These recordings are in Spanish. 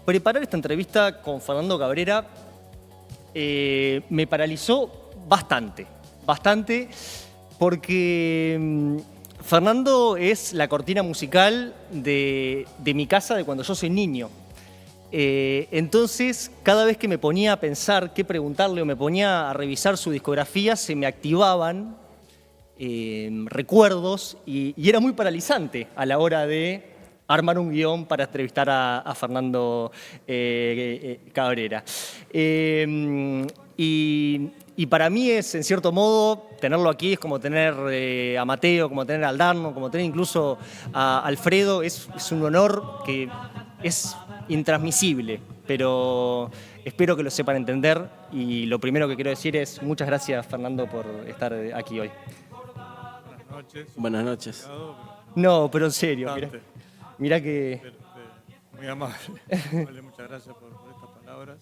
preparar esta entrevista con Fernando Cabrera me paralizó bastante, porque Fernando es la cortina musical de mi casa de cuando yo soy niño. Entonces, cada vez que me ponía a pensar qué preguntarle o me ponía a revisar su discografía, se me activaban recuerdos y era muy paralizante a la hora de armar un guión para entrevistar a Fernando Cabrera. Y para mí es, en cierto modo, tenerlo aquí es como tener a Mateo, como tener a Aldano, como tener incluso a Alfredo. Es un honor que es intransmisible, pero espero que lo sepan entender. Y lo primero que quiero decir es muchas gracias, Fernando, por estar aquí hoy. Buenas noches. Buenas noches. No, pero en serio, Bastante. mirá que... Muy amable. Muchas gracias por estas palabras.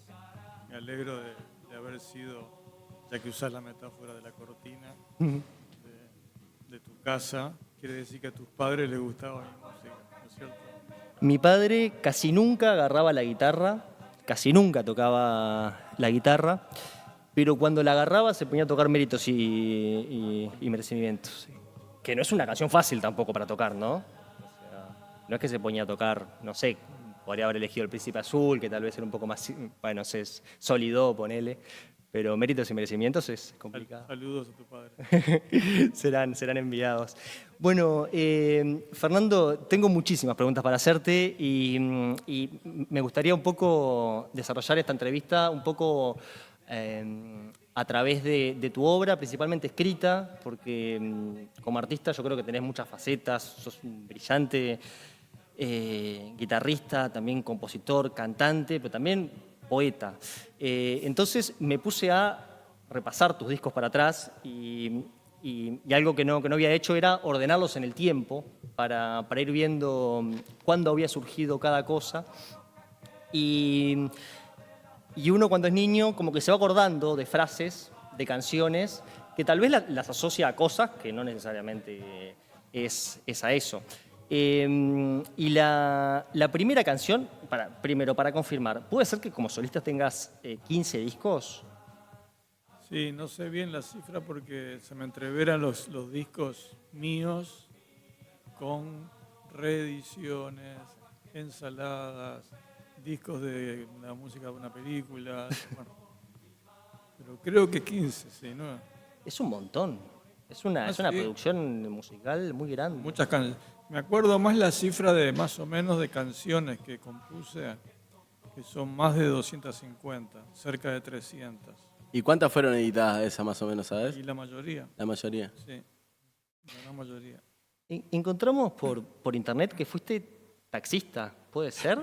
Me alegro de haber sido, ya que usas la metáfora de la cortina, de tu casa. Quiere decir que a tus padres les gustaba mi música, ¿no es cierto? Mi padre casi nunca agarraba la guitarra, casi nunca tocaba la guitarra, pero cuando la agarraba se ponía a tocar Méritos y Merecimientos. Sí. Que no es una canción fácil tampoco para tocar, ¿no? O sea, no es que se ponía a tocar, no sé, podría haber elegido El Príncipe Azul, que tal vez era un poco más, bueno, no sé, es sólido, ponele, pero Méritos y Merecimientos es complicado. Saludos a tu padre. serán enviados. Bueno, Fernando, tengo muchísimas preguntas para hacerte y me gustaría un poco desarrollar esta entrevista un poco a través de tu obra, principalmente escrita, porque como artista yo creo que tenés muchas facetas, sos un brillante guitarrista, también compositor, cantante, pero también poeta. Entonces me puse a repasar tus discos para atrás y algo que no había hecho era ordenarlos en el tiempo para ir viendo cuándo había surgido cada cosa. Y uno cuando es niño como que se va acordando de frases, de canciones, que tal vez las asocia a cosas que no necesariamente es a eso. Y la primera canción, primero para confirmar, ¿puede ser que como solista tengas 15 discos? Sí, no sé bien la cifra porque se me entreveran los discos míos con reediciones, ensaladas, discos de la música de una película. Bueno, pero creo que 15, sí, ¿no? Es un montón. Es una Sí. producción musical muy grande. Muchas canciones. Me acuerdo más la cifra de más o menos de canciones que compuse, que son más de 250, cerca de 300. ¿Y cuántas fueron editadas de esas más o menos, sabes? Y la mayoría, La mayoría. sí, la gran mayoría. Encontramos por internet que fuiste taxista, ¿puede ser?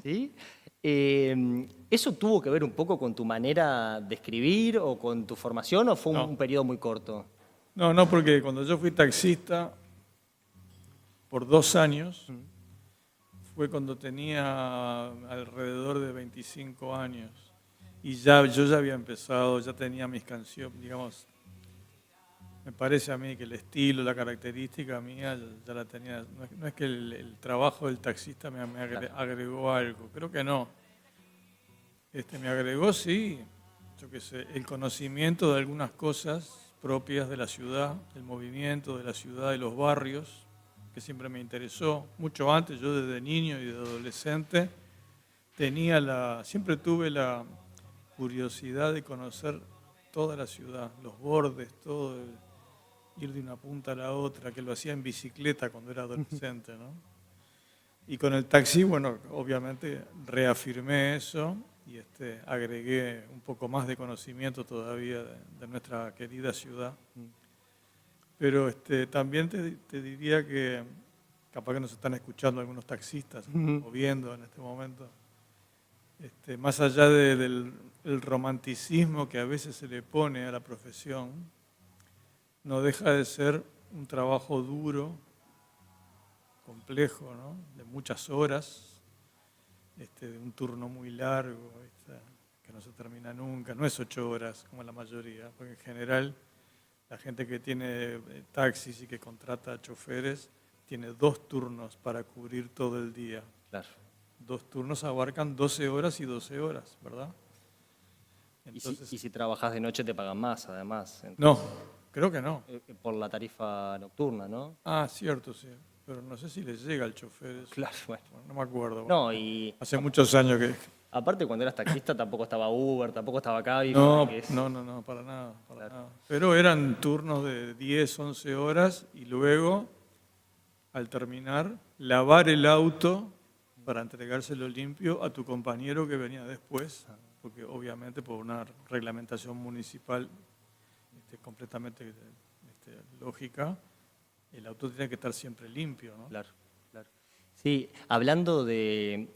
Sí. ¿Sí? ¿Eso tuvo que ver un poco con tu manera de escribir o con tu formación o fue un periodo muy corto? No, porque cuando yo fui taxista por 2 años, fue cuando tenía alrededor de 25 años. Y yo ya había empezado, ya tenía mis canciones, digamos, me parece a mí que el estilo, la característica mía ya la tenía. No es que el trabajo del taxista me agregó algo, creo que no. Me agregó, sí, yo qué sé, el conocimiento de algunas cosas propias de la ciudad, el movimiento de la ciudad, de los barrios, que siempre me interesó. Mucho antes, yo desde niño y de adolescente, siempre tuve la curiosidad de conocer toda la ciudad, los bordes, todo, ir de una punta a la otra, que lo hacía en bicicleta cuando era adolescente, ¿no? Y con el taxi, bueno, obviamente reafirmé eso y agregué un poco más de conocimiento todavía de nuestra querida ciudad. Pero también te diría que capaz que nos están escuchando algunos taxistas o viendo en este momento. Más allá del romanticismo que a veces se le pone a la profesión, no deja de ser un trabajo duro, complejo, ¿no? De muchas horas, de un turno muy largo, que no se termina nunca. No es 8 horas como la mayoría, porque en general la gente que tiene taxis y que contrata choferes tiene 2 turnos para cubrir todo el día. Claro. 2 turnos abarcan 12 horas y 12 horas, ¿verdad? Y si trabajas de noche te pagan más, además. No, creo que no. Por la tarifa nocturna, ¿no? Ah, cierto, sí. Pero no sé si le llega al chofer eso. Claro, bueno. Bueno, no me acuerdo. No, y Hace muchos años que... aparte cuando eras taxista tampoco estaba Uber, tampoco estaba Cabify. No, que es- no, para nada, para Claro. nada. Pero eran turnos de 10, 11 horas y luego, al terminar, lavar el auto para entregárselo limpio a tu compañero que venía después, porque obviamente por una reglamentación municipal completamente lógica, el auto tiene que estar siempre limpio, ¿no? Claro, claro. Sí, hablando de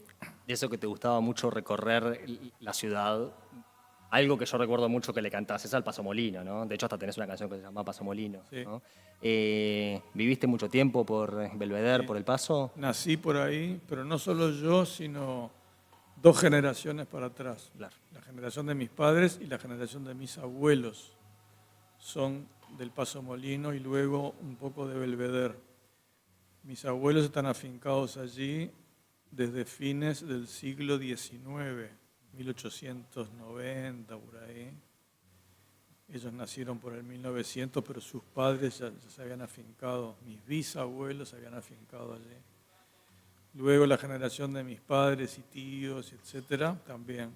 eso que te gustaba mucho recorrer la ciudad, algo que yo recuerdo mucho que le cantás es al Paso Molino, ¿no? De hecho, hasta tenés una canción que se llama Paso Molino, Sí. ¿no? ¿Viviste mucho tiempo por Belvedere, Sí. por El Paso? Nací por ahí, pero no solo yo, sino 2 generaciones para atrás. Claro. La generación de mis padres y la generación de mis abuelos son del Paso Molino y luego un poco de Belvedere. Mis abuelos están afincados allí desde fines del siglo XIX, 1890, por ahí. Ellos nacieron por el 1900, pero sus padres ya se habían afincado, mis bisabuelos se habían afincado allí. Luego la generación de mis padres y tíos, etcétera, también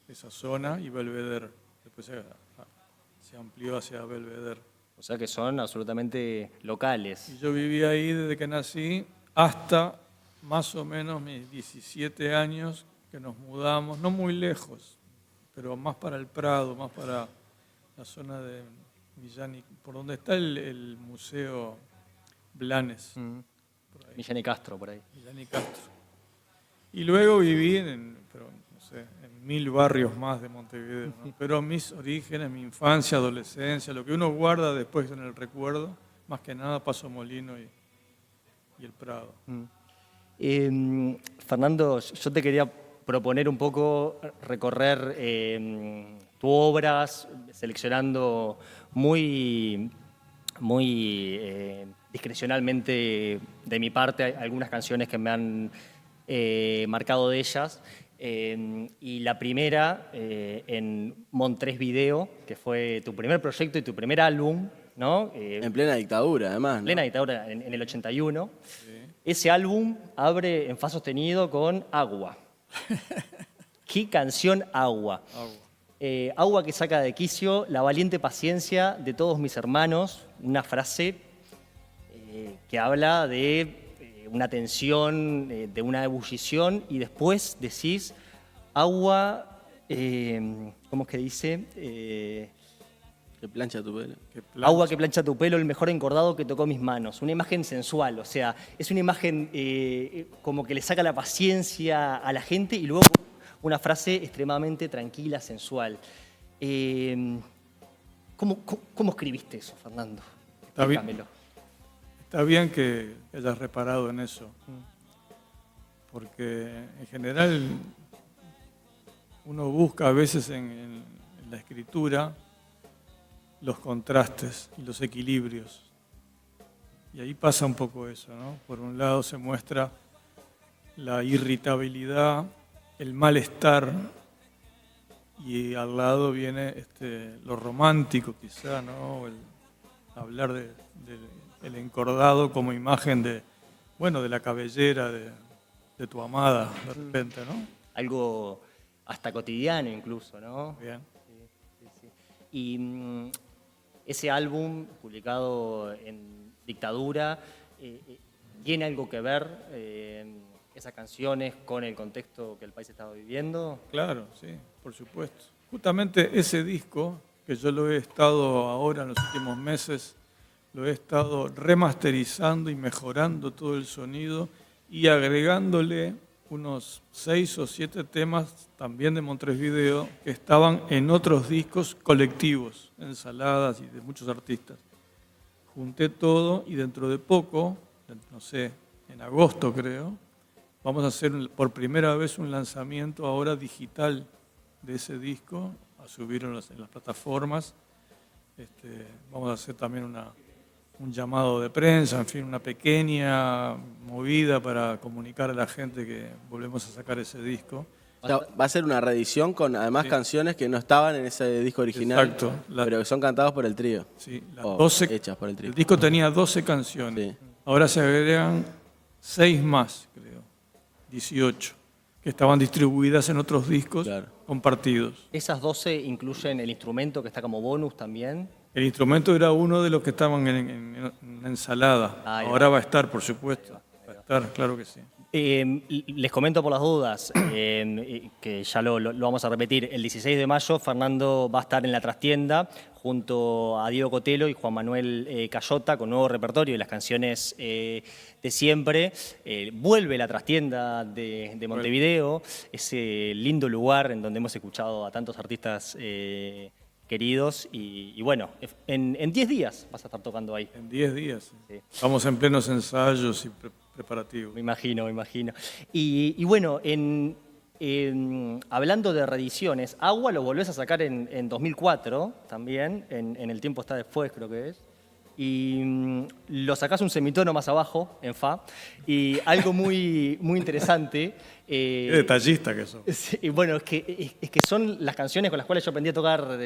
esa zona y Belvedere. Después se amplió hacia Belvedere. O sea que son absolutamente locales. Y yo viví ahí desde que nací hasta más o menos mis 17 años que nos mudamos, no muy lejos, pero más para el Prado, más para la zona de Millán, por donde está el Museo Blanes, por ahí, Millán y Castro, por ahí. Millán y Castro. Y luego viví pero no sé, en 1000 barrios más de Montevideo, ¿no? Pero mis orígenes, mi infancia, adolescencia, lo que uno guarda después en el recuerdo, más que nada Paso Molino y el Prado. Fernando, yo te quería proponer un poco recorrer tus obras, seleccionando muy discrecionalmente de mi parte algunas canciones que me han marcado de ellas. Y la primera en Montrés Video, que fue tu primer proyecto y tu primer álbum, ¿no? En plena dictadura, además, ¿no? Plena dictadura en el 81. Ese álbum abre en fa sostenido con Agua. ¿Qué canción Agua? Agua que saca de quicio la valiente paciencia de todos mis hermanos. Una frase que habla de una tensión, de una ebullición, y después decís, agua, ¿cómo es que dice? Que plancha tu pelo. Agua que plancha tu pelo, el mejor encordado que tocó mis manos. Una imagen sensual, o sea, es una imagen como que le saca la paciencia a la gente y luego una frase extremadamente tranquila, sensual. ¿Cómo escribiste eso, Fernando? Está bien. Explícamelo. Está bien que hayas reparado en eso, porque en general uno busca a veces en la escritura los contrastes y los equilibrios. Y ahí pasa un poco eso, ¿no? Por un lado se muestra la irritabilidad, el malestar, y al lado viene lo romántico quizá, ¿no? El hablar del encordado como imagen de la cabellera de tu amada, de repente, ¿no? Algo hasta cotidiano incluso, ¿no? Bien. Sí. Y ese álbum, publicado en dictadura, ¿tiene algo que ver esas canciones con el contexto que el país estaba viviendo? Claro, sí, por supuesto. Justamente ese disco, que yo lo he estado ahora en los últimos meses, lo he estado remasterizando y mejorando todo el sonido y agregándole unos 6 o 7 temas también de Montrés Video que estaban en otros discos colectivos, Ensaladas y de muchos artistas. Junté todo y dentro de poco, no sé, en agosto creo, vamos a hacer por primera vez un lanzamiento ahora digital de ese disco, a subirlo en las plataformas. Vamos a hacer también un llamado de prensa, en fin, una pequeña movida para comunicar a la gente que volvemos a sacar ese disco. O sea, va a ser una reedición con además canciones que no estaban en ese disco original, Exacto. pero que son cantadas por el trío. Sí, las O 12, hechas por el trío. el disco tenía 12 canciones. Sí. Ahora se agregan 6 más, creo, 18, que estaban distribuidas en otros discos Claro. compartidos. ¿Esas 12 incluyen el instrumento que está como bonus también? El instrumento era uno de los que estaban en la ensalada. Ahí va. Ahora va a estar, por supuesto. Va a estar, claro que sí. Les comento por las dudas, que ya lo vamos a repetir. El 16 de mayo Fernando va a estar en la trastienda junto a Diego Cotelo y Juan Manuel Cayota con nuevo repertorio y las canciones de siempre. Vuelve la trastienda de Montevideo, ese lindo lugar en donde hemos escuchado a tantos artistas queridos. Y bueno, en 10 días vas a estar tocando ahí. En 10 días. Sí. Estamos en plenos ensayos y preparativos. Me imagino, me imagino. Y bueno, hablando de reediciones, Agua lo volvés a sacar en 2004 también, en El tiempo está después creo que es, y lo sacás un semitono más abajo, en Fa, y algo muy, muy interesante. Qué detallista que sos. Sí, bueno, es que son las canciones con las cuales yo aprendí a tocar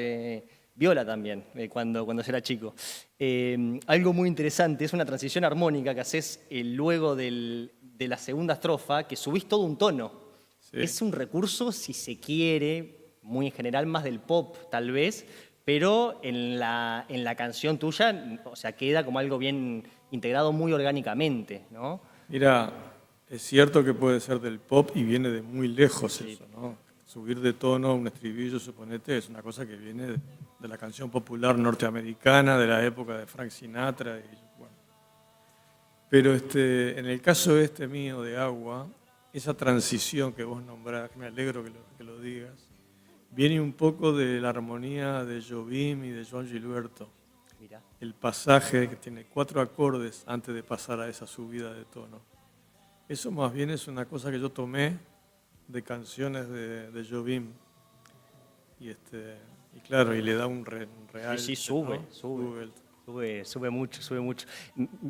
viola también, cuando yo era chico. Algo muy interesante, es una transición armónica que haces luego de la segunda estrofa, que subís todo un tono. Sí. Es un recurso, si se quiere, muy en general más del pop tal vez, pero en la canción tuya, o sea, queda como algo bien integrado muy orgánicamente, ¿no? Mira, es cierto que puede ser del pop y viene de muy lejos eso, ¿no? Subir de tono un estribillo, suponete, es una cosa que viene de la canción popular norteamericana, de la época de Frank Sinatra. Y, bueno. Pero en el caso mío de Agua, esa transición que vos nombrás, que me alegro que lo digas, viene un poco de la armonía de Jobim y de Joan Gilberto. Mirá. El pasaje que tiene 4 acordes antes de pasar a esa subida de tono. Eso más bien es una cosa que yo tomé de canciones de Jobim. Y claro, y le da un real. Sí, sube, ¿no? sube. Sube mucho, sube mucho.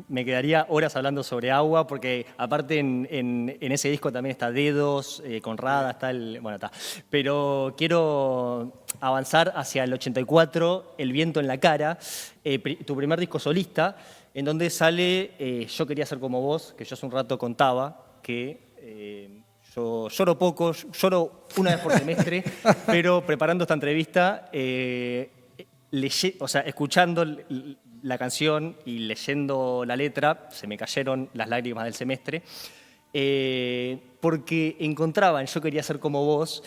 Me quedaría horas hablando sobre Agua, porque aparte en ese disco también está Dedos, Conrada, está bueno, está. Pero quiero avanzar hacia el 84, El viento en la cara, tu primer disco solista, en donde sale Yo quería ser como vos, que yo hace un rato contaba, que yo lloro poco, lloro una vez por semestre, pero preparando esta entrevista, escuchando la canción y leyendo la letra, se me cayeron las lágrimas del semestre, porque encontraba en Yo quería ser como vos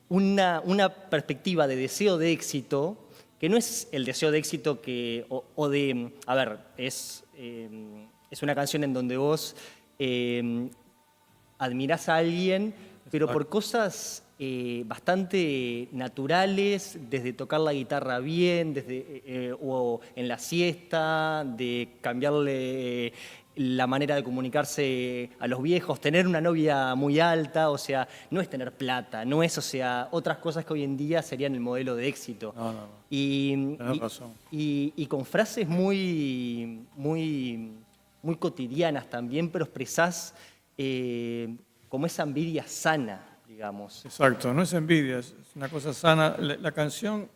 una perspectiva de deseo de éxito, que no es el deseo de éxito es una canción en donde vos admirás a alguien, pero por cosas bastante naturales, desde tocar la guitarra bien, o en la siesta, de cambiarle la manera de comunicarse a los viejos, tener una novia muy alta, o sea, no es tener plata, no es, o sea, otras cosas que hoy en día serían el modelo de éxito. No. Tenés razón. Y con frases muy, muy, muy cotidianas también, pero expresás como esa envidia sana, digamos. Exacto, no es envidia, es una cosa sana. La canción,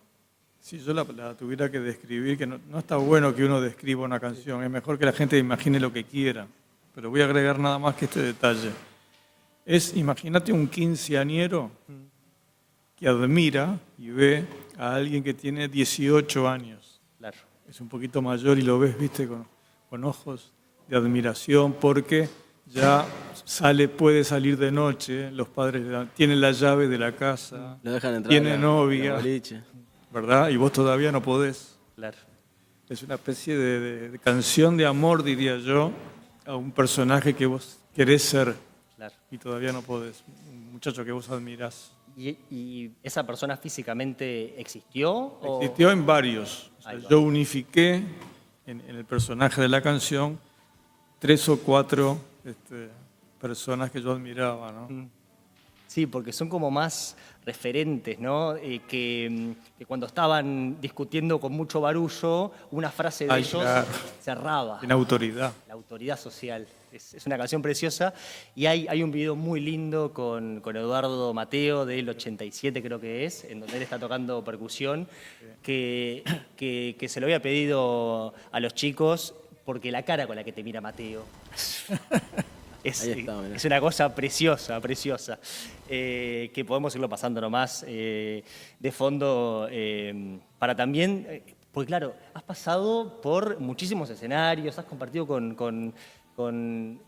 si yo la tuviera que describir, que no está bueno que uno describa una canción, es mejor que la gente imagine lo que quiera, pero voy a agregar nada más que este detalle. Imagínate un quinceañero que admira y ve a alguien que tiene 18 años. Claro. Es un poquito mayor y lo ves, viste, con ojos de admiración, porque ya puede salir de noche, los padres tienen la llave de la casa, Lo dejan entrar tiene a la novia, boliche. ¿verdad? Y vos todavía no podés. Claro. Es una especie de canción de amor, diría yo, a un personaje que vos querés ser Claro. y todavía no podés. Un muchacho que vos admirás. ¿Y esa persona físicamente existió? Existió en varios. O sea, Ahí va. yo unifiqué en el personaje de la canción 3 o 4 personas que yo admiraba, ¿no? Sí, porque son como más referentes, ¿no? Que cuando estaban discutiendo con mucho barullo, una frase de Ay, ellos claro. cerraba. En autoridad. La autoridad social. Es una canción preciosa y hay un video muy lindo con Eduardo Mateo del 87 creo que es, en donde él está tocando percusión, que se lo había pedido a los chicos porque la cara con la que te mira Mateo Ahí está, mirá. es una cosa preciosa, preciosa, que podemos irlo pasando nomás de fondo para también, porque claro, has pasado por muchísimos escenarios, has compartido con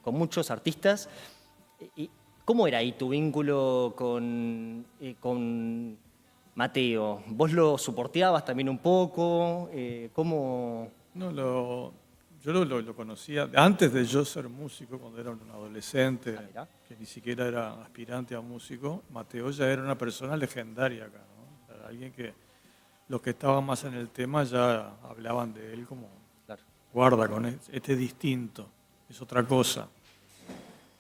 muchos artistas. ¿Y cómo era ahí tu vínculo con Mateo? ¿Vos lo soporteabas también un poco? ¿Cómo...? No, yo lo conocía antes de yo ser músico, cuando era un adolescente, mirá. que ni siquiera era aspirante a músico. Mateo ya era una persona legendaria acá, ¿no? Era alguien que los que estaban más en el tema ya hablaban de él como, Claro. guarda con este es distinto, es otra cosa.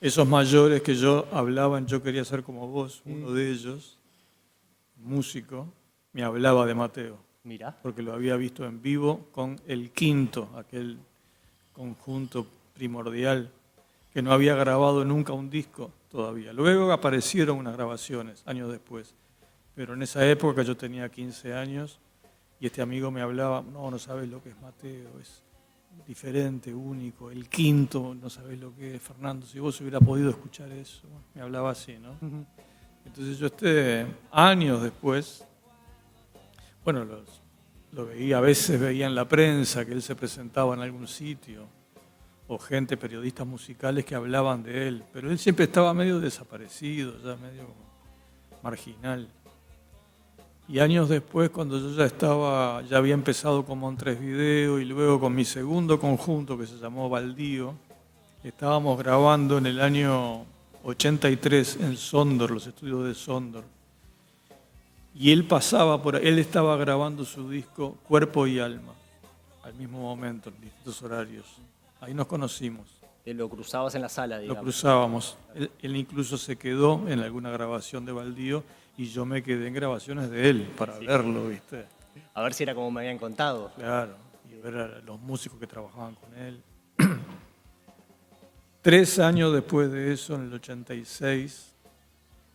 Esos mayores que yo hablaban, yo quería ser como vos, uno de ellos, músico, me hablaba de Mateo, Mira. porque lo había visto en vivo con el Quinto, aquel conjunto primordial que no había grabado nunca un disco todavía. Luego aparecieron unas grabaciones, años después, pero en esa época yo tenía 15 años y este amigo me hablaba, no sabes lo que es Mateo, es diferente, único, el Quinto, no sabés lo que es, Fernando, si vos hubieras podido escuchar eso, me hablaba así, ¿no? Entonces yo años después, bueno, lo veía, a veces veía en la prensa que él se presentaba en algún sitio, o gente, periodistas musicales que hablaban de él, pero él siempre estaba medio desaparecido, ya medio marginal. Y años después, cuando yo ya había empezado con Montevideo y luego con mi segundo conjunto que se llamó Baldío, estábamos grabando en el año 83 en Sondor, los estudios de Sondor. Y él él estaba grabando su disco Cuerpo y Alma, al mismo momento, en distintos horarios. Ahí nos conocimos. Te lo cruzabas en la sala, digamos. Lo cruzábamos. Él incluso se quedó en alguna grabación de Baldío y yo me quedé en grabaciones de él para verlo, ¿viste? A ver si era como me habían contado. Claro, y ver a los músicos que trabajaban con él. 3 años después de eso, en el 86,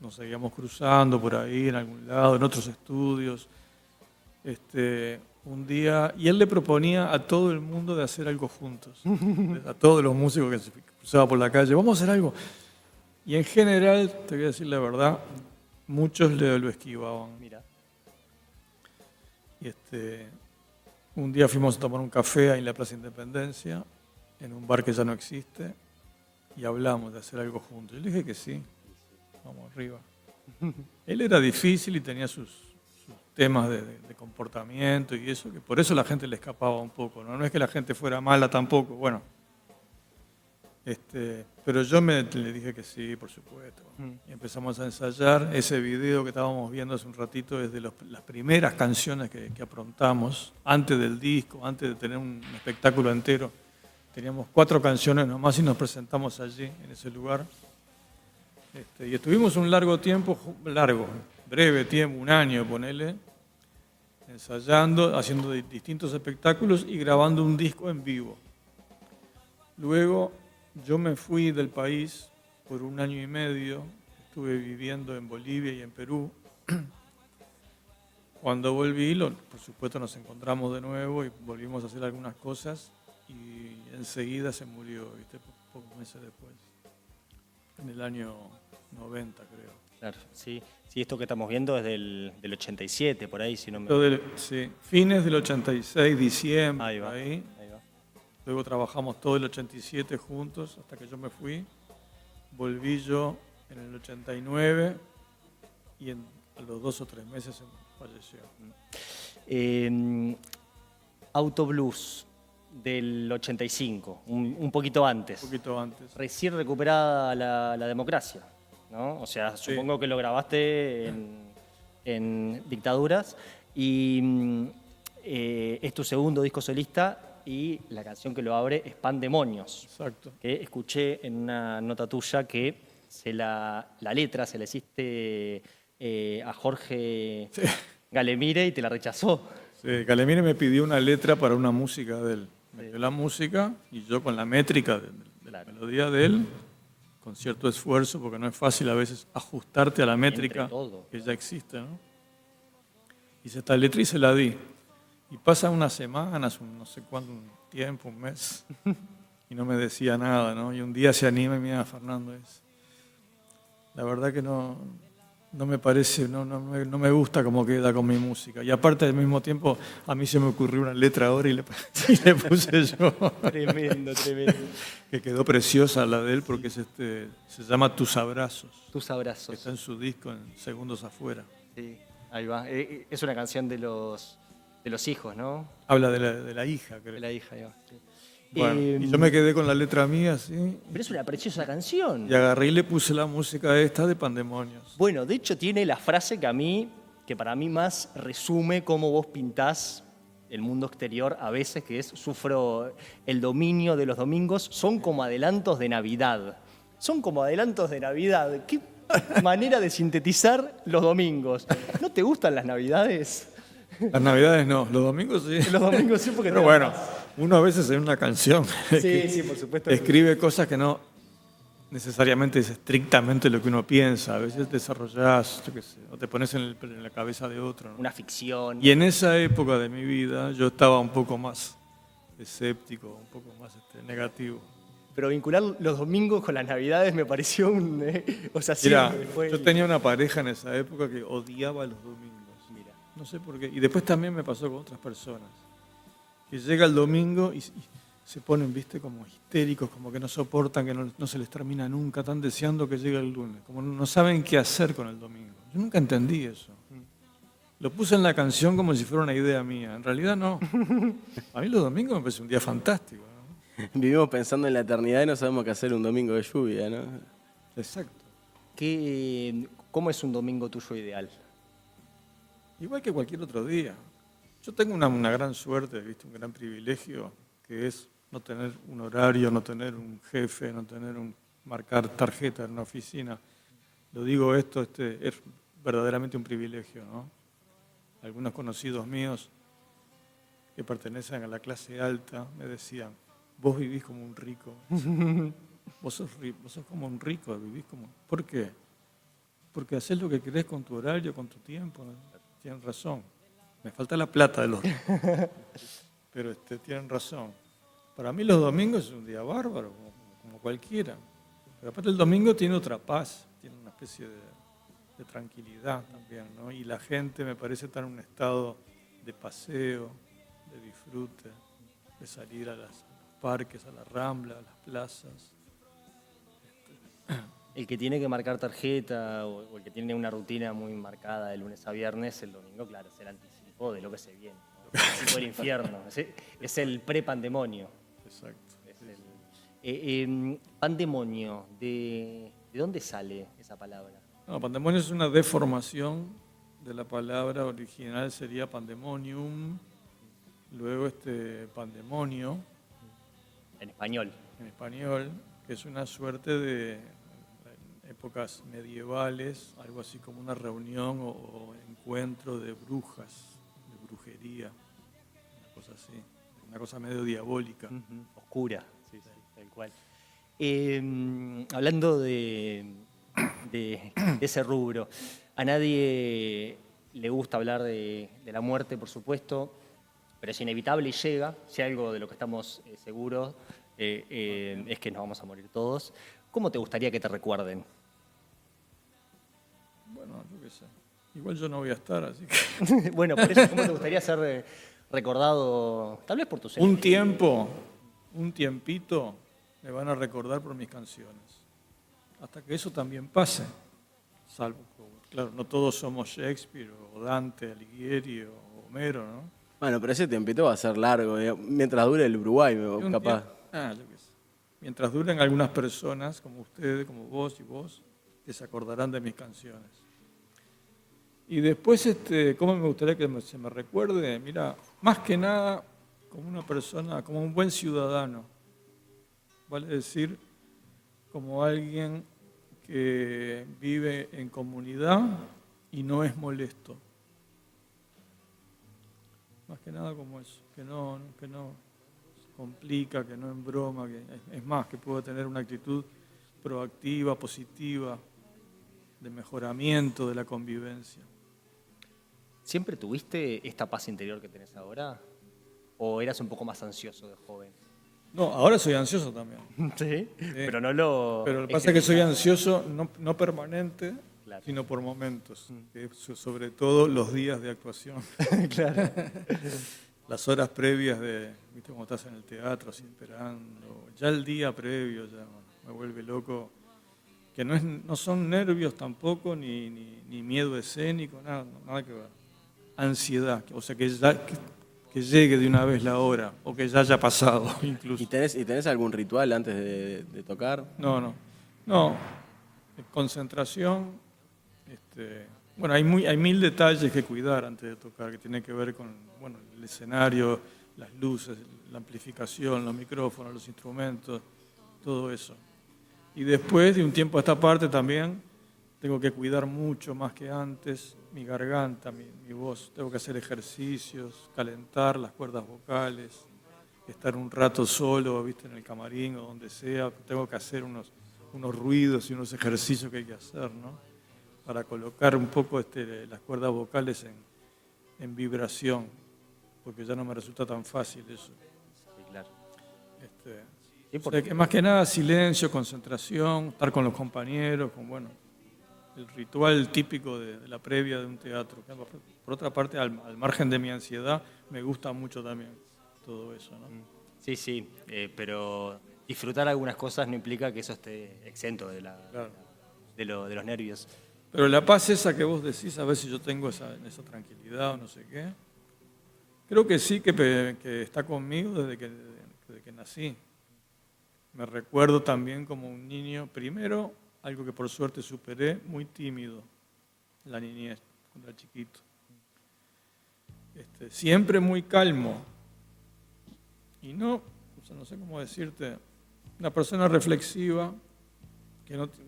nos seguíamos cruzando por ahí, en algún lado, en otros estudios. Un día, y él le proponía a todo el mundo de hacer algo juntos, a todos los músicos que se cruzaban por la calle, vamos a hacer algo. Y en general, te voy a decir la verdad, muchos lo esquivaban. Mira. Y un día fuimos a tomar un café ahí en la Plaza Independencia, en un bar que ya no existe, y hablamos de hacer algo juntos. Yo le dije que sí, vamos arriba. Él era difícil y tenía sus temas de comportamiento y eso, que por eso la gente le escapaba un poco, ¿no? No es que la gente fuera mala tampoco, bueno. Pero yo le dije que sí, por supuesto. Y empezamos a ensayar. Ese video que estábamos viendo hace un ratito es de las primeras canciones que aprontamos, antes del disco, antes de tener un espectáculo entero. Teníamos 4 canciones nomás y nos presentamos allí, en ese lugar. Y estuvimos un breve tiempo, un año, ponele, ensayando, haciendo distintos espectáculos y grabando un disco en vivo. Luego yo me fui del país por 1 año y medio, estuve viviendo en Bolivia y en Perú. Cuando volví, por supuesto nos encontramos de nuevo y volvimos a hacer algunas cosas y enseguida se murió, ¿viste? Pocos meses después, en el año 90 creo. Claro, sí. Sí, esto que estamos viendo es del 87, por ahí, si no me... Sí, fines del 86, diciembre, Ahí va, ahí. ahí va. Luego trabajamos todo el 87 juntos hasta que yo me fui. Volví yo en el 89 y a los 2 o 3 meses falleció. Autoblues del 85, un poquito antes. Un poquito antes. Recién recuperada la democracia, ¿no? O sea, Sí. supongo que lo grabaste en dictaduras y es tu segundo disco solista y la canción que lo abre es Pandemonios, Exacto. que escuché en una nota tuya que la letra se la hiciste a Jorge Galemire y te la rechazó. Sí, Calemire me pidió una letra para una música de él. Me dio la música y yo con la métrica de la melodía de él, con cierto esfuerzo, porque no es fácil a veces ajustarte a la métrica que ya existe, ¿no? Hice esta letra y se la di. Y pasan unas semanas, no sé cuánto, un tiempo, un mes, y no me decía nada, ¿no? Y un día se anima y me dice, Fernando, la verdad que no me parece, no me gusta cómo queda con mi música. Y aparte, al mismo tiempo, a mí se me ocurrió una letra ahora y le puse yo. Tremendo, tremendo. Que quedó preciosa la de él porque se llama Tus Abrazos. Tus Abrazos. Que está en su disco, en Segundos Afuera. Sí, ahí va. Es una canción de los hijos, ¿no? Habla de la hija, creo. De la hija, ahí va. Sí. Bueno, y yo me quedé con la letra mía, sí. Pero es una preciosa canción. Y agarré y le puse la música esta de Pandemonios. Bueno, de hecho tiene la frase que para mí más resume cómo vos pintás el mundo exterior a veces, que es: sufro el dominio de los domingos, son como adelantos de Navidad. Son como adelantos de Navidad. ¿Qué manera de sintetizar los domingos? ¿No te gustan las Navidades? Las Navidades no, los domingos sí. Los domingos sí, porque pero bueno, uno a veces en una canción sí, por supuesto. Escribe cosas que no necesariamente es estrictamente lo que uno piensa. A veces desarrollás, yo qué sé, o te pones en la cabeza de otro, ¿no? Una ficción. Y en esa época de mi vida yo estaba un poco más escéptico, un poco más negativo. Pero vincular los domingos con las Navidades me pareció o sea, mira, yo tenía una pareja en esa época que odiaba los domingos. Mira. No sé por qué. Y después también me pasó con otras personas. Que llega el domingo y se ponen, viste, como histéricos, como que no soportan, que no se les termina nunca, están deseando que llegue el lunes, como no saben qué hacer con el domingo. Yo nunca entendí eso. Lo puse en la canción como si fuera una idea mía. En realidad no. A mí los domingos me parece un día fantástico, ¿no? Vivimos pensando en la eternidad y no sabemos qué hacer un domingo de lluvia, ¿no? Exacto. ¿Cómo es un domingo tuyo ideal? Igual que cualquier otro día. Yo tengo una gran suerte, ¿viste? Un gran privilegio, que es no tener un horario, no tener un jefe, no tener marcar tarjeta en una oficina. Lo digo esto, es verdaderamente un privilegio, ¿no? Algunos conocidos míos que pertenecen a la clase alta me decían: vos vivís como un rico. Vos sos como un rico, vivís como... ¿Por qué? Porque haces lo que querés con tu horario, con tu tiempo. Tienen razón. Me falta la plata de los pero tienen razón. Para mí los domingos es un día bárbaro, como cualquiera. Pero aparte el domingo tiene otra paz, tiene una especie de tranquilidad también, ¿no? Y la gente me parece estar en un estado de paseo, de disfrute, de salir a los parques, a la Rambla, a las plazas. El que tiene que marcar tarjeta o el que tiene una rutina muy marcada de lunes a viernes, el domingo, claro, es el anticipo de lo que se viene, ¿no? El anticipo del infierno, es el pre-pandemonio. Exacto. Pandemonio, ¿de dónde sale esa palabra? No, pandemonio es una deformación de la palabra original, sería pandemonium, luego pandemonio. En español. En español, que es una suerte de épocas medievales, algo así como una reunión o encuentro de brujas, de brujería, una cosa así, una cosa medio diabólica. Oscura, sí, tal cual. Hablando de ese rubro, a nadie le gusta hablar de la muerte, por supuesto, pero es inevitable y llega. Si algo de lo que estamos seguros es que nos vamos a morir todos. ¿Cómo te gustaría que te recuerden? Bueno, yo qué sé. Igual yo no voy a estar, así que... Bueno, por eso, ¿cómo te gustaría ser recordado? Tal vez por tus un tiempito, me van a recordar por mis canciones. Hasta que eso también pase. Salvo que, claro, no todos somos Shakespeare o Dante, Alighieri o Homero, ¿no? Bueno, pero ese tiempito va a ser largo, mientras dure el Uruguay, capaz. Yo qué sé. Mientras duren algunas personas, como ustedes, como vos y vos, que se acordarán de mis canciones. Y después, ¿cómo me gustaría que se me recuerde? Mira, más que nada, como una persona, como un buen ciudadano. Vale decir, como alguien que vive en comunidad y no es molesto. Más que nada como eso, que no se complica, que no embroma, que es más, que pueda tener una actitud proactiva, positiva, de mejoramiento de la convivencia. ¿Siempre tuviste esta paz interior que tenés ahora? ¿O eras un poco más ansioso de joven? No, ahora soy ansioso también. Sí, pero no lo... Pero lo que pasa es que soy ansioso no permanente, Claro. sino por momentos. Que sobre todo los días de actuación. Claro. Las horas previas de, viste, como estás en el teatro, así esperando. Ya el día previo ya me vuelve loco. Que no son nervios tampoco, ni miedo escénico, nada que ver. Ansiedad, o sea, que llegue de una vez la hora, o que ya haya pasado incluso. ¿Y tenés algún ritual antes de tocar? No. Concentración. Bueno, hay 1000 detalles que cuidar antes de tocar, que tienen que ver con el escenario, las luces, la amplificación, los micrófonos, los instrumentos, todo eso. Y después, de un tiempo a esta parte también, tengo que cuidar mucho más que antes mi garganta, mi voz. Tengo que hacer ejercicios, calentar las cuerdas vocales, estar un rato solo, viste, en el camarín o donde sea. Tengo que hacer unos ruidos y unos ejercicios que hay que hacer, ¿no? Para colocar un poco las cuerdas vocales en vibración, porque ya no me resulta tan fácil eso. Sí, claro. O sea, que más que nada silencio, concentración, estar con los compañeros, el ritual típico de la previa de un teatro. Por otra parte, al margen de mi ansiedad, me gusta mucho también todo eso, ¿no? Sí, pero disfrutar algunas cosas no implica que eso esté exento Claro. de los nervios. Pero la paz esa que vos decís, a ver si yo tengo esa tranquilidad o no sé qué, creo que sí, que está conmigo desde que nací. Me recuerdo también como un niño, primero, algo que por suerte superé, muy tímido, la niñez, cuando era chiquito. Siempre muy calmo. Y no sé cómo decirte, una persona reflexiva,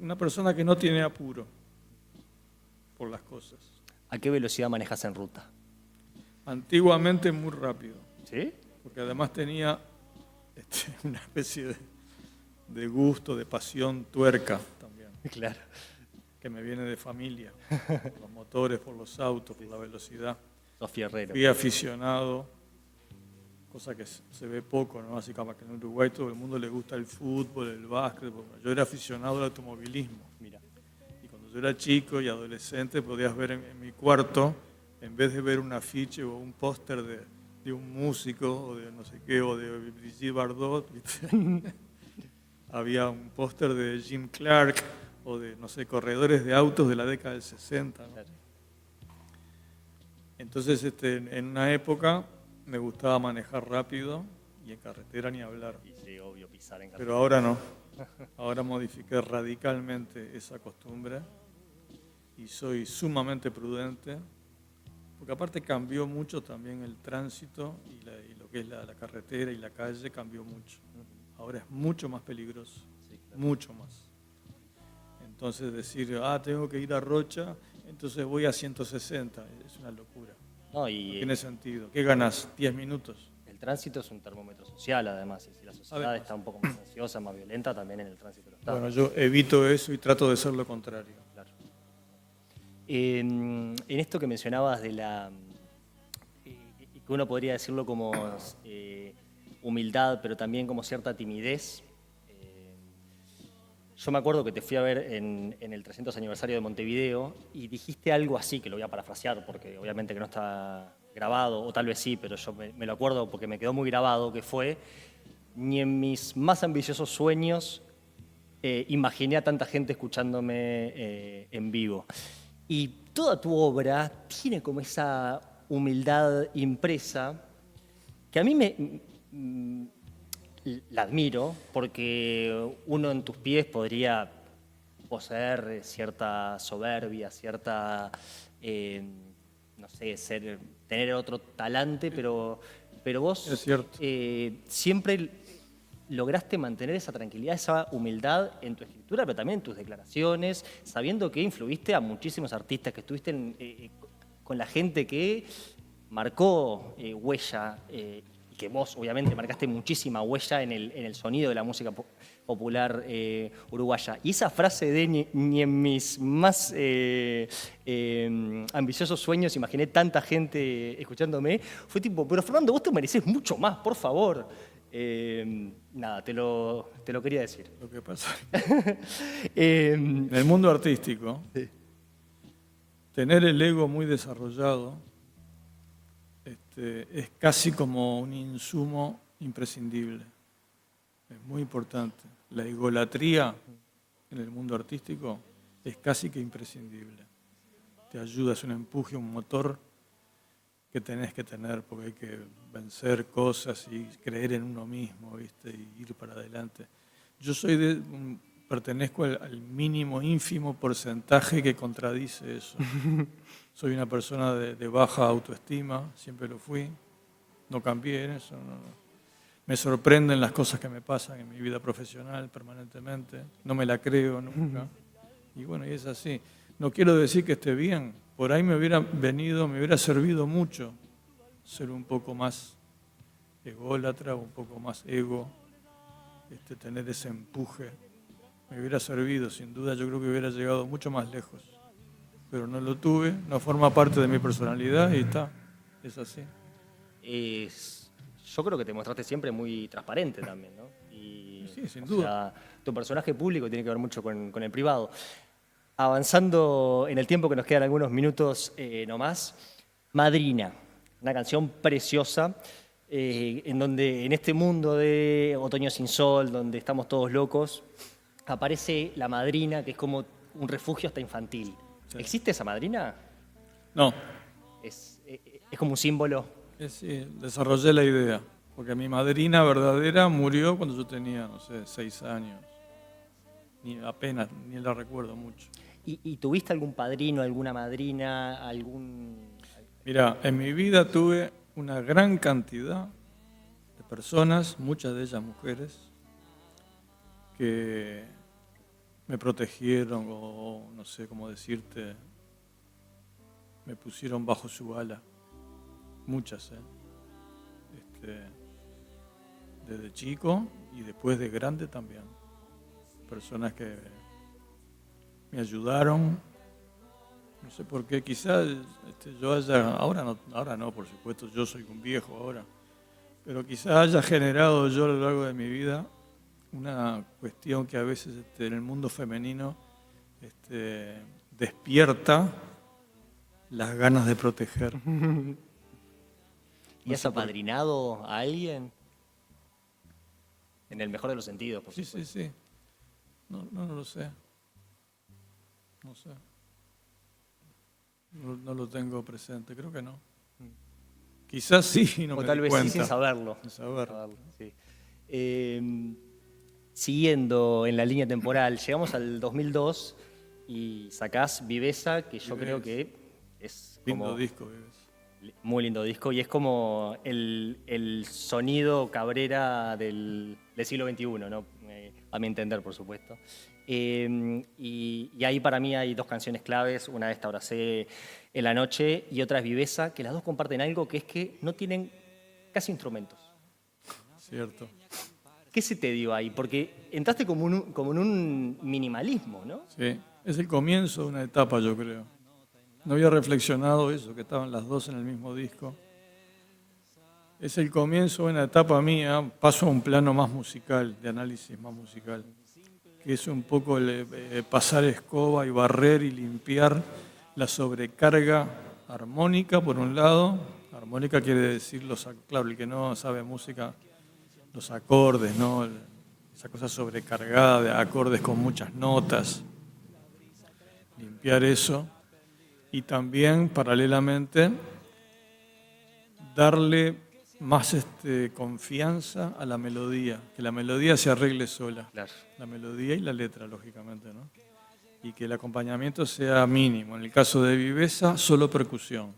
una persona que no tiene apuro por las cosas. ¿A qué velocidad manejas en ruta? Antiguamente muy rápido, ¿Sí? porque además tenía una especie de gusto, de pasión tuerca también, Claro. que me viene de familia, por los motores, por los autos, por la velocidad. Sos fierrero. Fui aficionado, cosa que se ve poco, ¿no? Así como que en Uruguay todo el mundo le gusta el fútbol, el básquetbol. Yo era aficionado al automovilismo. Mira. Y cuando yo era chico y adolescente podías ver en mi cuarto, en vez de ver un afiche o un póster de un músico o de no sé qué, o de Brigitte Bardot, ¿viste? Había un póster de Jim Clark o de, no sé, corredores de autos de la década del 60, ¿no? Claro. Entonces, en una época me gustaba manejar rápido y en carretera ni hablar. Y sí, obvio, pisar en carretera. Pero ahora no. Ahora modifiqué radicalmente esa costumbre y soy sumamente prudente, porque aparte cambió mucho también el tránsito y lo que es la carretera y la calle cambió mucho. Ahora es mucho más peligroso, Sí, claro. mucho más. Entonces decir, tengo que ir a Rocha, entonces voy a 160, es una locura. No, No y tiene sentido. ¿Qué ganas? 10 minutos. el tránsito es un termómetro social, además. Y si la sociedad Además. está un poco más ansiosa, más violenta, también en el tránsito lo está. Bueno, yo evito eso y trato de ser lo contrario. Claro. En esto que mencionabas de que uno podría decirlo como humildad, pero también como cierta timidez. Yo me acuerdo que te fui a ver en el 300 aniversario de Montevideo y dijiste algo así, que lo voy a parafrasear porque obviamente que no está grabado, o tal vez sí, pero yo me lo acuerdo porque me quedó muy grabado, que fue: ni en mis más ambiciosos sueños imaginé a tanta gente escuchándome en vivo. Y toda tu obra tiene como esa humildad impresa que a mí la admiro, porque uno en tus pies podría poseer cierta soberbia, cierta, no sé, tener otro talante, pero vos Es cierto. siempre lograste mantener esa tranquilidad, esa humildad en tu escritura, pero también en tus declaraciones, sabiendo que influiste a muchísimos artistas, que estuviste con la gente que marcó huella, y que vos obviamente marcaste muchísima huella en el sonido de la música popular uruguaya. Y esa frase de ni en mis más ambiciosos sueños imaginé tanta gente escuchándome, fue tipo, pero Fernando, vos te mereces mucho más, por favor. Nada, te lo quería decir. Lo que pasa en el mundo artístico, Sí. tener el ego muy desarrollado es casi como un insumo imprescindible. Es muy importante. La egolatría en el mundo artístico es casi que imprescindible. Te ayuda, es un empuje, un motor que tenés que tener porque hay que vencer cosas y creer en uno mismo, ¿viste? Y ir para adelante. Yo pertenezco al mínimo, ínfimo porcentaje que contradice eso. Soy una persona de baja autoestima, siempre lo fui, no cambié en eso. No. Me sorprenden las cosas que me pasan en mi vida profesional permanentemente, no me la creo nunca. Y bueno, y es así. No quiero decir que esté bien, por ahí me hubiera servido mucho ser un poco más ególatra, un poco más ego, tener ese empuje. Me hubiera servido, sin duda, yo creo que hubiera llegado mucho más lejos. Pero no lo tuve, no forma parte de mi personalidad y está, es así. Yo creo que te mostraste siempre muy transparente también, ¿no? Y, Sí, sin o duda. sea, tu personaje público tiene que ver mucho con el privado. Avanzando en el tiempo que nos quedan algunos minutos nomás, Madrina, una canción preciosa, en donde en este mundo de Otoño sin Sol, donde estamos todos locos, aparece la madrina, que es como un refugio hasta infantil. Sí. ¿Existe esa madrina? No, Es como un símbolo. sí, desarrollé la idea, porque mi madrina verdadera murió cuando yo tenía, no sé, 6 años. Ni la recuerdo mucho. ¿Y tuviste algún padrino, alguna madrina, Mira, en mi vida tuve una gran cantidad de personas, muchas de ellas mujeres, que me protegieron o no sé cómo decirte, me pusieron bajo su ala. Muchas, desde chico y después de grande también. Personas que me ayudaron, no sé por qué, quizás yo haya, ahora no, por supuesto, yo soy un viejo ahora, pero quizás haya generado yo a lo largo de mi vida una cuestión que a veces en el mundo femenino despierta las ganas de proteger. ¿Y has apadrinado a alguien? En el mejor de los sentidos, por Sí, supuesto. sí, sí. No lo sé. No sé. No lo tengo presente, creo que no. Quizás sí, no O me tal di vez cuenta. sí sin saberlo. Sin saberlo. Sí. Siguiendo en la línea temporal, llegamos al 2002 y sacás Viveza, que yo creo que es Lindo como disco, ¿ves? muy lindo disco y es como el sonido Cabrera del siglo XXI, ¿no? A mi entender, por supuesto. Y ahí para mí hay dos canciones claves, una de esta Abracé en la noche y otra es Viveza, que las dos comparten algo que es que no tienen casi instrumentos. Cierto. ¿Qué se te dio ahí? Porque entraste como en un minimalismo, ¿no? Sí, es el comienzo de una etapa, yo creo. No había reflexionado eso, que estaban las dos en el mismo disco. Es el comienzo de una etapa mía, paso a un plano más musical, de análisis más musical, que es un poco pasar escoba y barrer y limpiar la sobrecarga armónica, por un lado. Armónica quiere decir, claro, el que no sabe música, los acordes, ¿no? Esa cosa sobrecargada de acordes con muchas notas. Limpiar eso. Y también, paralelamente, darle más confianza a la melodía, que la melodía se arregle sola. Claro. La melodía y la letra, lógicamente, ¿no? Y que el acompañamiento sea mínimo. En el caso de Viveza, solo percusión.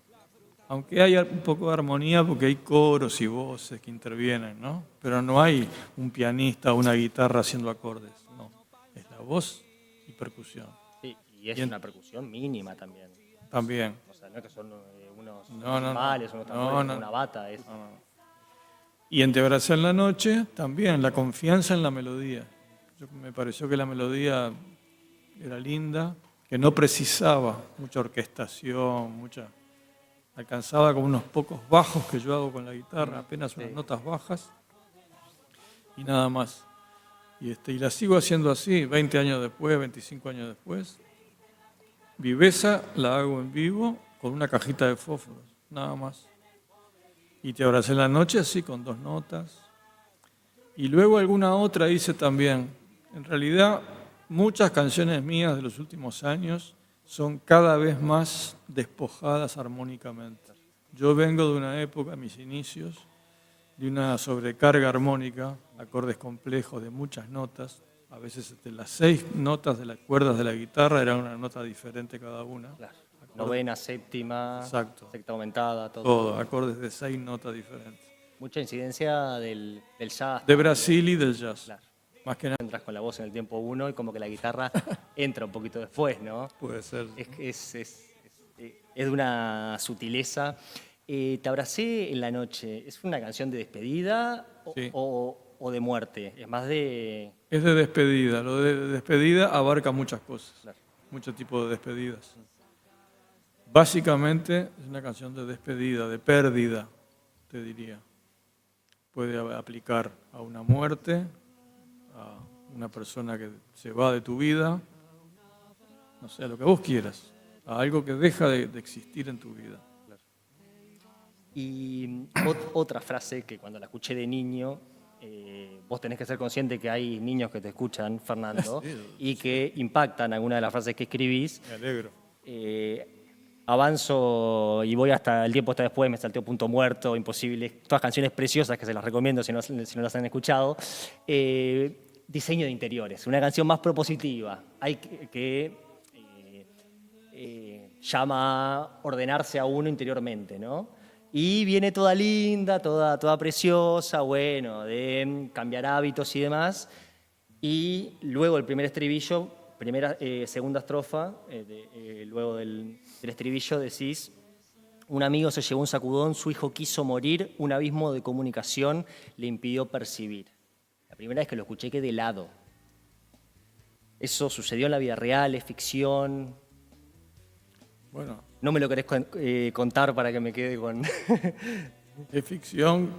Aunque hay un poco de armonía porque hay coros y voces que intervienen, ¿no? Pero no hay un pianista o una guitarra haciendo acordes, no. Es la voz y percusión. Sí, y es Y en- una percusión mínima también. También. O sea, no es que son unos No, no, no. timbales, unos No, tambores, no. una bata. Es, No, no. Y en Te abracé en la noche también, la confianza en la melodía. Me pareció que la melodía era linda, que no precisaba mucha orquestación, alcanzaba con unos pocos bajos que yo hago con la guitarra, apenas unas notas bajas y nada más. Y la sigo haciendo así, 20 años después, 25 años después. Viveza la hago en vivo con una cajita de fósforos, nada más. Y Te abracé en la noche así con 2 notas. Y luego alguna otra hice también. En realidad, muchas canciones mías de los últimos años son cada vez más despojadas armónicamente. Yo vengo de una época, mis inicios, de una sobrecarga armónica, acordes complejos de muchas notas. A veces de las 6 notas de las cuerdas de la guitarra era una nota diferente cada una. claro, novena, séptima, Exacto. sexta aumentada, todo. Todo, acordes de 6 notas diferentes. Mucha incidencia del jazz. De Brasil y del jazz. Claro. Más que nada Entras con la voz en el tiempo 1 y como que la guitarra entra un poquito después, ¿no? puede ser. Es de una sutileza. Te abracé en la noche. ¿Es una canción de despedida Sí. o de muerte? Es más de... Es de despedida. Lo de despedida abarca muchas cosas, Claro. muchos tipos de despedidas. Básicamente es una canción de despedida, de pérdida, te diría. Puede aplicar a una muerte, a una persona que se va de tu vida, no sé, a lo que vos quieras, a algo que deja de existir en tu vida. Y otra frase que cuando la escuché de niño, vos tenés que ser consciente que hay niños que te escuchan, Fernando, y que impactan algunas de las frases que escribís. Me alegro. Avanzo y voy hasta el tiempo está después, me salteo Punto Muerto, Imposible, todas canciones preciosas que se las recomiendo si no las han escuchado. Diseño de interiores, una canción más propositiva. Hay que llama a ordenarse a uno interiormente, ¿no? Y viene toda linda, toda preciosa, bueno, de cambiar hábitos y demás. Y luego el primer estribillo, segunda estrofa, luego del estribillo decís, un amigo se llevó un sacudón, su hijo quiso morir, un abismo de comunicación le impidió percibir. La primera vez que lo escuché quedé helado. ¿Eso sucedió en la vida real? ¿Es ficción? Bueno, No me lo querés contar para que me quede con... es ficción,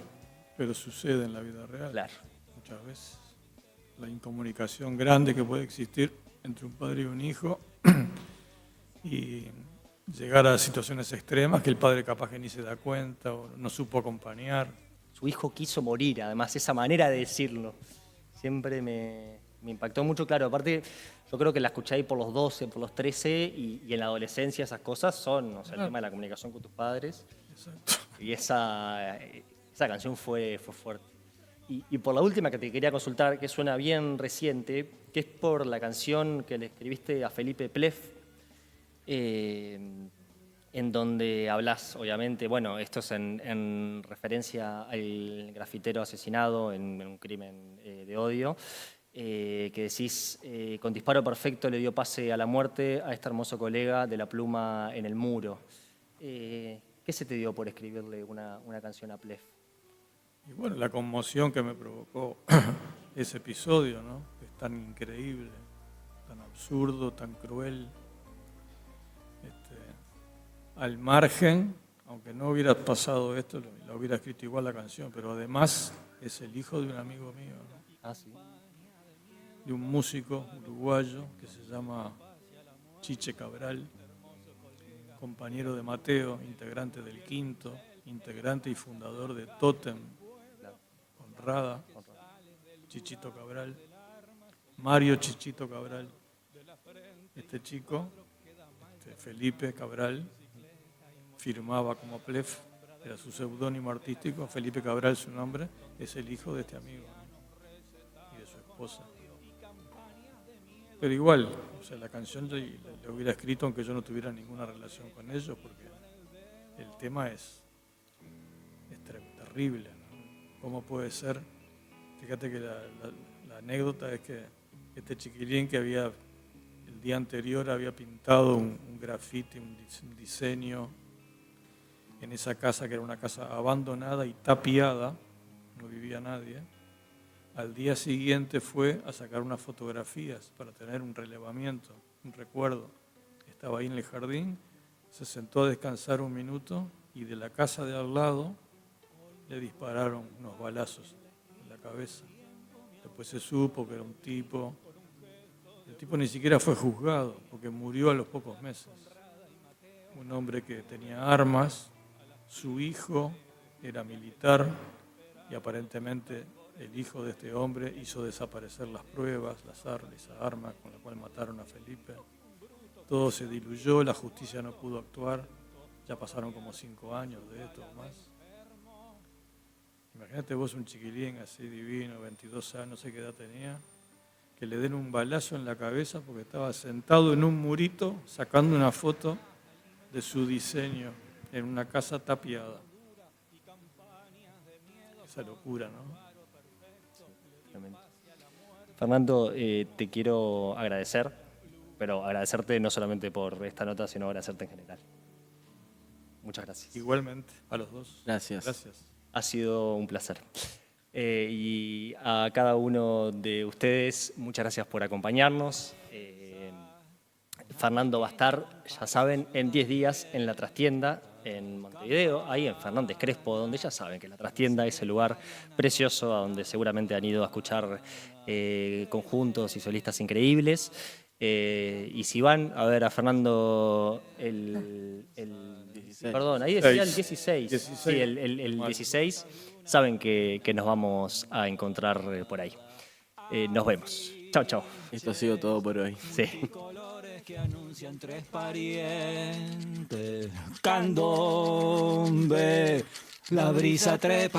pero sucede en la vida real. Claro. Muchas veces. La incomunicación grande que puede existir entre un padre y un hijo y llegar a situaciones extremas que el padre capaz que ni se da cuenta o no supo acompañar. Su hijo quiso morir, además, esa manera de decirlo. Siempre me impactó mucho, claro. Aparte, yo creo que la escuché ahí por los 12, por los 13, y en la adolescencia esas cosas son, o sea, el tema de la comunicación con tus padres. Exacto. Y esa canción fue fuerte. Y por la última que te quería consultar, que suena bien reciente, que es por la canción que le escribiste a Felipe Plef, en donde hablas, obviamente, bueno, esto es en referencia al grafitero asesinado en un crimen de odio, que decís, con disparo perfecto le dio pase a la muerte a este hermoso colega de la pluma en el muro. ¿Qué se te dio por escribirle una canción a Plef? Y bueno, la conmoción que me provocó ese episodio, ¿no? Es tan increíble, tan absurdo, tan cruel. Al margen, aunque no hubiera pasado esto, lo hubiera escrito igual la canción, pero además es el hijo de un amigo mío, ¿no? Ah, sí. De un músico uruguayo que se llama Chiche Cabral, compañero de Mateo, integrante del Quinto, integrante y fundador de Tótem, Honrada, Chichito Cabral, Mario Chichito Cabral. Este chico, Felipe Cabral, firmaba como Plef, era su seudónimo artístico, Felipe Cabral su nombre, es el hijo de este amigo, ¿no? Y de su esposa. Pero igual, o sea, la canción yo la hubiera escrito aunque yo no tuviera ninguna relación con ellos, porque el tema es terrible, ¿no? ¿Cómo puede ser? Fíjate que la anécdota es que este chiquilín que el día anterior había pintado un grafiti, un diseño en esa casa, que era una casa abandonada y tapiada, no vivía nadie. Al día siguiente fue a sacar unas fotografías para tener un relevamiento, un recuerdo. Estaba ahí en el jardín, se sentó a descansar un minuto y de la casa de al lado le dispararon unos balazos en la cabeza. Después se supo que era un tipo. El tipo ni siquiera fue juzgado porque murió a los pocos meses. Un hombre que tenía armas, su hijo era militar y aparentemente el hijo de este hombre hizo desaparecer las pruebas, esa arma con la cual mataron a Felipe. Todo se diluyó, la justicia no pudo actuar, ya pasaron como 5 años de esto o más. Imagínate vos un chiquilín así divino, 22 años, no sé qué edad tenía, que le den un balazo en la cabeza porque estaba sentado en un murito sacando una foto de su diseño en una casa tapiada. Esa locura, ¿no? Tremendo. Fernando, te quiero agradecer, pero agradecerte no solamente por esta nota, sino agradecerte en general. Muchas gracias. Igualmente, a los dos. Gracias. Gracias. Ha sido un placer. Y a cada uno de ustedes, muchas gracias por acompañarnos. Fernando va a estar, ya saben, en 10 días en La Trastienda, en Montevideo, ahí en Fernández Crespo, donde ya saben que La Trastienda es el lugar precioso a donde seguramente han ido a escuchar conjuntos y solistas increíbles. Y si van a ver a Fernando el 16. Perdón, ahí decía el 16. Sí, el 16. Saben que nos vamos a encontrar por ahí. Nos vemos. Chao, chao. Esto ha sido todo por hoy. Sí. Que anuncian 3 parientes, candombe, la brisa trepa.